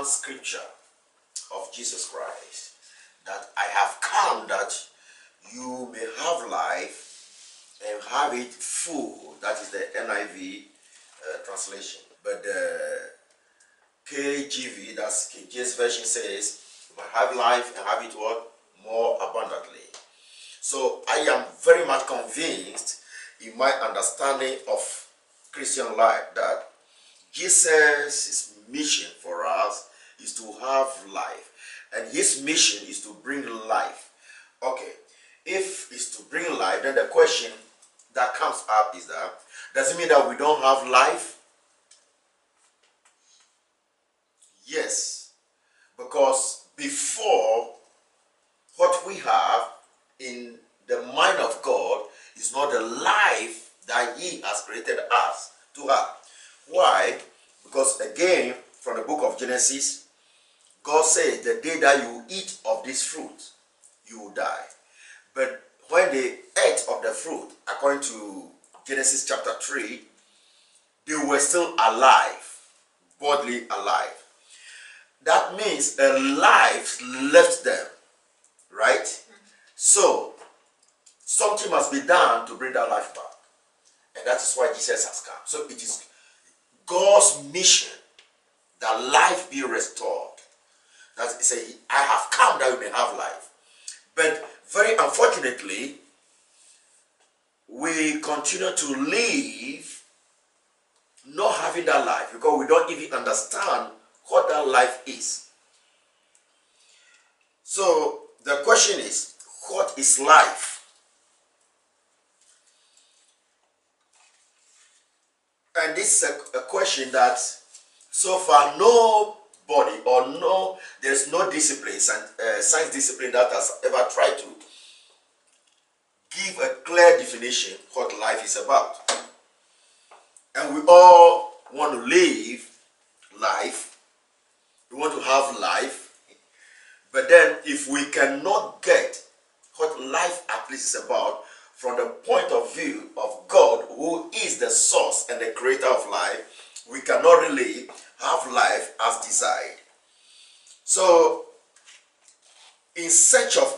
one scripture of Jesus Christ, that I have come that you may have life and have it full. That is the NIV translation. But the KGV, that's King James Version, says you might have life and have it what? More abundantly. So I am very much convinced in my understanding of Christian life that Jesus' mission for us is to have life, and his mission is to bring life. Okay, if it's to bring life, then the question that comes up is that, does it mean that we don't have life? Yes, because before, what we have in the mind of God is not the life that he has created us to have. Why? Because again, from the book of Genesis, God said, the day that you eat of this fruit, you will die. But when they ate of the fruit, according to Genesis chapter 3, they were still alive, bodily alive. That means a life left them, right? So, something must be done to bring that life back. And that is why Jesus has come. So it is God's mission that life be restored. That is say, I have come that you may have life. But very unfortunately, we continue to live not having that life because we don't even understand what that life is. So the question is, what is life? And this is a question that so far nobody or there's no discipline, science discipline that has ever tried to give a clear definition what life is about. And we all want to live life. We want to have life. But then if we cannot get what life at least is about from the point of view of God, who is the source and the creator of life, we cannot really have life as desired. So, in search of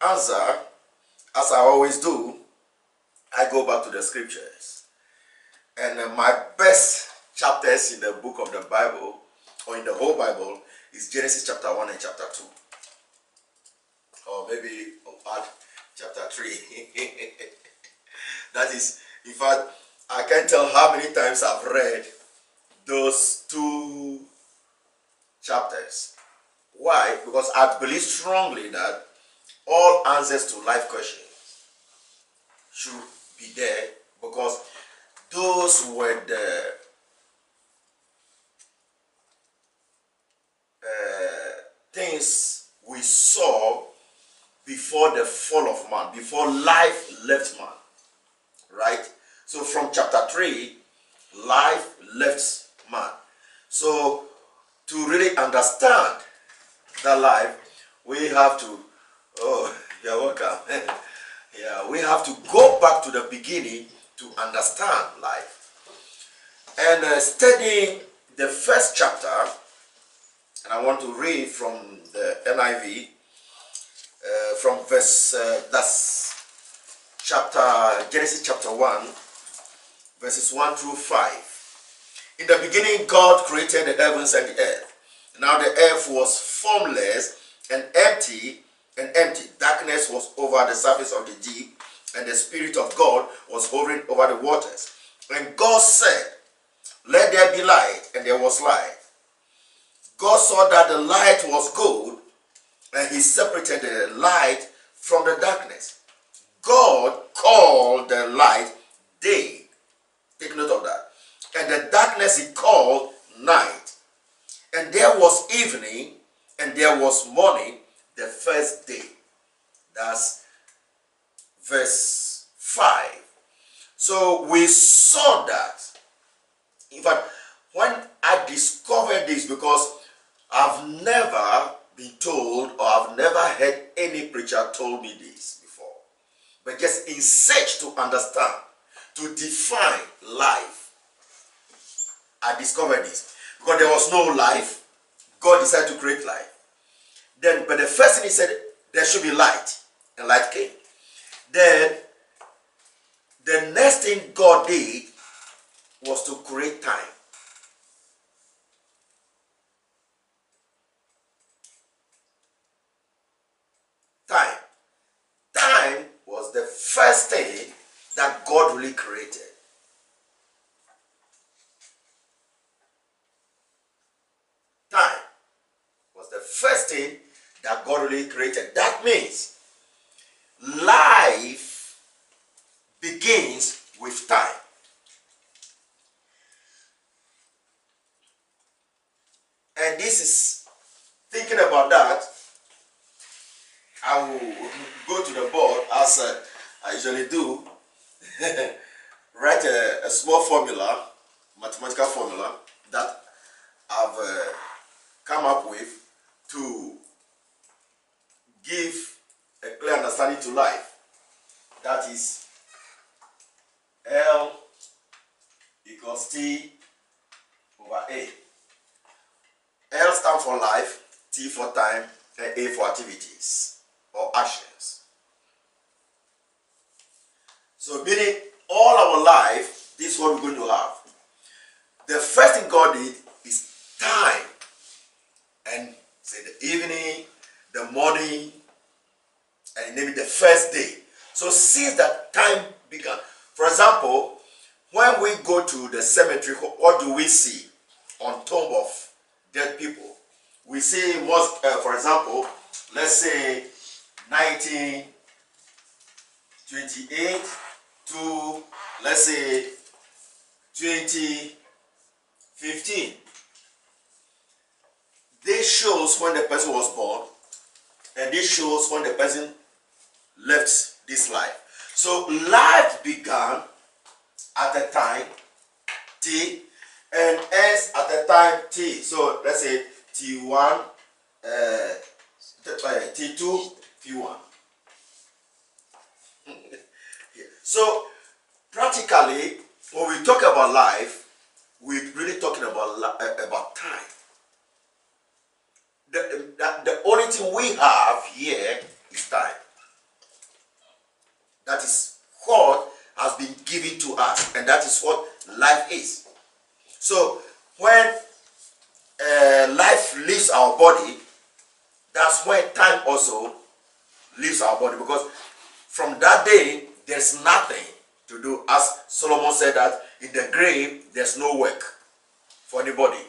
answer, as I always do, I go back to the scriptures. And my best chapters in the book of the Bible, or in the whole Bible, is Genesis chapter 1 and chapter 2. Or maybe add chapter 3. That is, in fact, I can't tell how many times I've read those two chapters. Why? Because I believe strongly that all answers to life questions should be there, because those were the things we saw before the fall of man, before life left man, right? So from chapter 3, life left man. So to really understand that life, we have to, oh, you're welcome. Yeah, we have to go back to the beginning to understand life. And studying the first chapter, and I want to read from the NIV, from verse, that's Genesis chapter 1, verses 1 through 5. In the beginning, God created the heavens and the earth. Now the earth was formless and empty, Darkness was over the surface of the deep, and the Spirit of God was hovering over the waters. And God said, "Let there be light," and there was light. God saw that the light was good, and he separated the light from the darkness. God called the light day. Take note of that. And the darkness he called night. And there was evening, and there was morning, the first day. That's verse 5. So we saw that. In fact, when I discovered this, because I've never been told, or I've never heard any preacher told me this before, but just in search to understand, to define life, I discovered this. Because there was no life God decided to create life. Then, but the first thing he said, there should be light, and light came. Then, the next thing God did was to create time. Time. Time was the first thing that God really created. Time was the first thing that God really created. That means life begins with time. And this is, thinking about that, I will go to the board as I usually do, write a small formula, mathematical formula, that I've come up with to give a clear understanding to life. That is L equals T over A. L stands for life, T for time, and A for activities or actions. So meaning all our life, this is what we're going to have. The first thing God did is time. And say the evening, the morning, and maybe the first day. So since that time began, for example, when we go to the cemetery, what do we see on tomb of dead people? We see most, for example, let's say 1928 to, let's say, 2015. This shows when the person was born, and this shows when the person left this life. So life began at a time T and ends at a time T. So let's say T1, T2, T1. So practically, when we talk about life, we're really talking about time. The only thing we have here is time. That is what has been given to us, and that is what life is. So when life leaves our body, that's when time also leaves our body, because from that day there's nothing to do. As Solomon said that in the grave there's no work for anybody.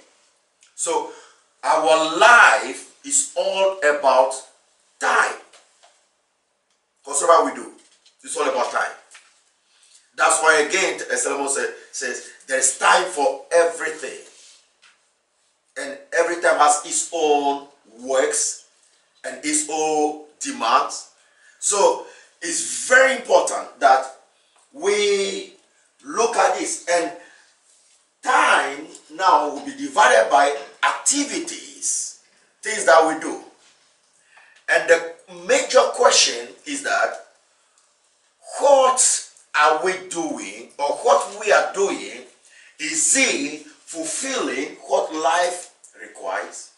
So our life is all about time. Whatsoever we do, it's all about time. That's why again, as Solomon says, there is time for everything. And every time has its own works and its own demands. So it's very important that we look at this. And time now will be divided by activities, things that we do. And the major question is that what are we doing, or what we are doing, is it fulfilling what life requires?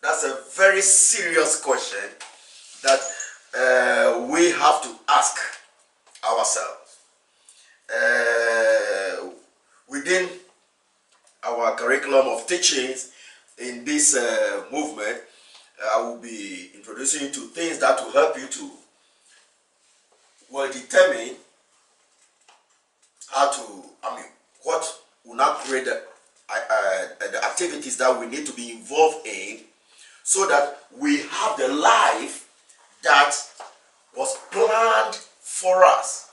That's a very serious question that we have to ask ourselves. Within our curriculum of teachings in this movement, I will be introducing you to things that will help you to determine how to, what will not create the activities that we need to be involved in, so that we have the life that was planned for us.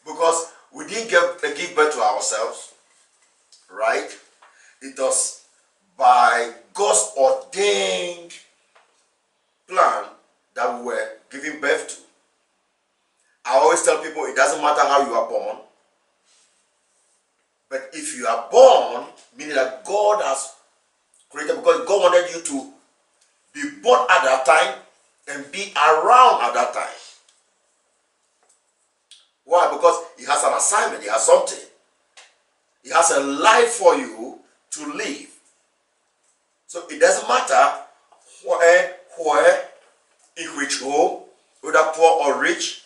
Because we didn't give birth to ourselves, right? It was by God's ordained plan that we were giving birth to. I always tell people it doesn't matter how you are born, but if you are born, meaning that God has created, because God wanted you to be born at that time and be around at that time. Why? Because he has an assignment, he has something. He has a life for you to live. So it doesn't matter where, in which home, whether poor or rich.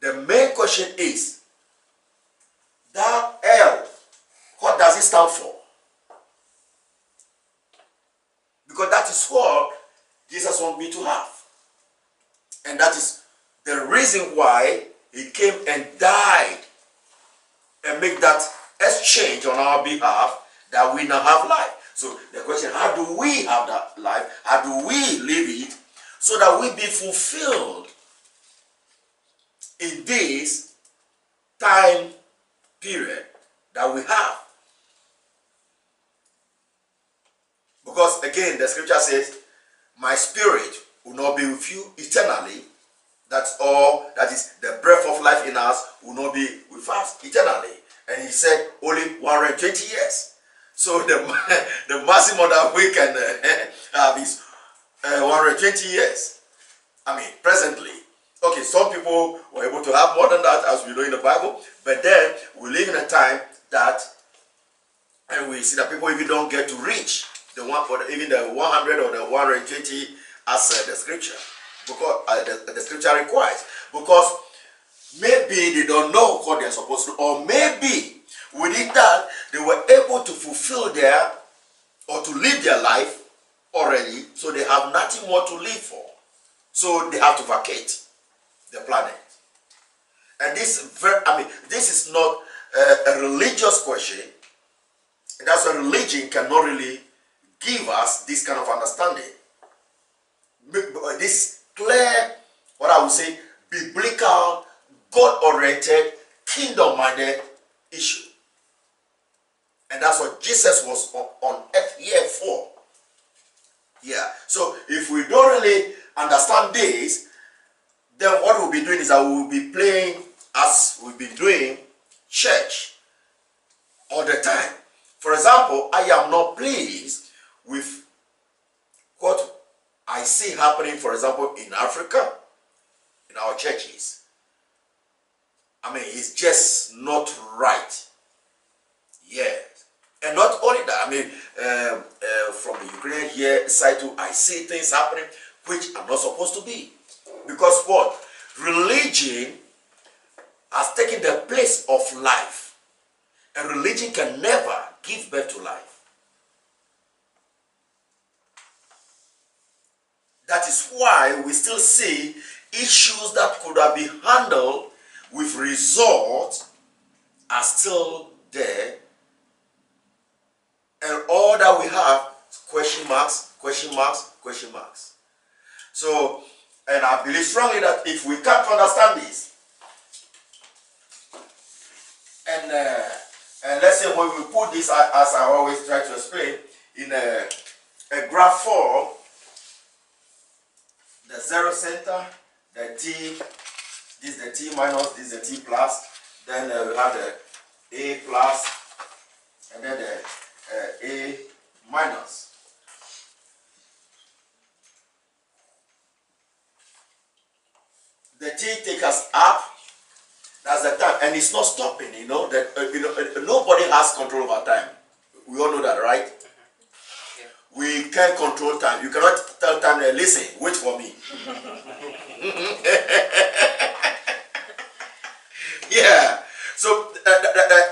The main question is, that L, what does it stand for? Because that is what Jesus wants me to have. And that is the reason why he came and died and make that exchange on our behalf, that we now have life. So the question, how do we have that life? How do we live it so that we be fulfilled in this time period that we have? Because again, the scripture says, my spirit will not be with you eternally. That's all. That is, the breath of life in us will not be with us eternally. And he said only 120 years. So the maximum that we can have is 120 years. I mean, presently. Okay, some people were able to have more than that, as we know in the Bible. But then we live in a time that, and we see that people even don't get to reach the one, or even the 100 or the 120 as the scripture, because the scripture requires. Because maybe they don't know what they're supposed to do, or maybe within that they were able to fulfill their, or to live their life already, so they have nothing more to live for. So they have to vacate the planet. And this, this is not a religious question. And that's why religion cannot really give us this kind of understanding. This clear, what I would say, biblical, God-oriented, kingdom-minded issue. And that's what Jesus was on earth here for. Yeah. So if we don't really understand this, then what we'll be doing is that we'll be playing, as we've been doing, church all the time. For example, I am not pleased with what I see happening, for example, in Africa, in our churches. I mean, it's just not right. Yes. And not only that, I mean, from the Ukrainian here side too, I see things happening which are not supposed to be. Because what? Religion has taken the place of life. And religion can never give birth to life. That is why we still see issues that could have been handled with results are still there. And all that we have is question marks, question marks, question marks. So, and I believe strongly that if we can't understand this, and let's say when we put this, as I always try to explain, in a graph form, the zero center, the t, this is the t minus, this is the t plus, then we have the a plus, and then the a minus. The t takes us up, that's the time, and it's not stopping, you know, that nobody has control over time. We all know that, right? Yeah. We can't control time. You cannot tell time, listen, wait for me. Yeah. So,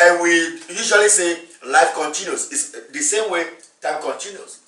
and we usually say life continues. It's the same way time continues.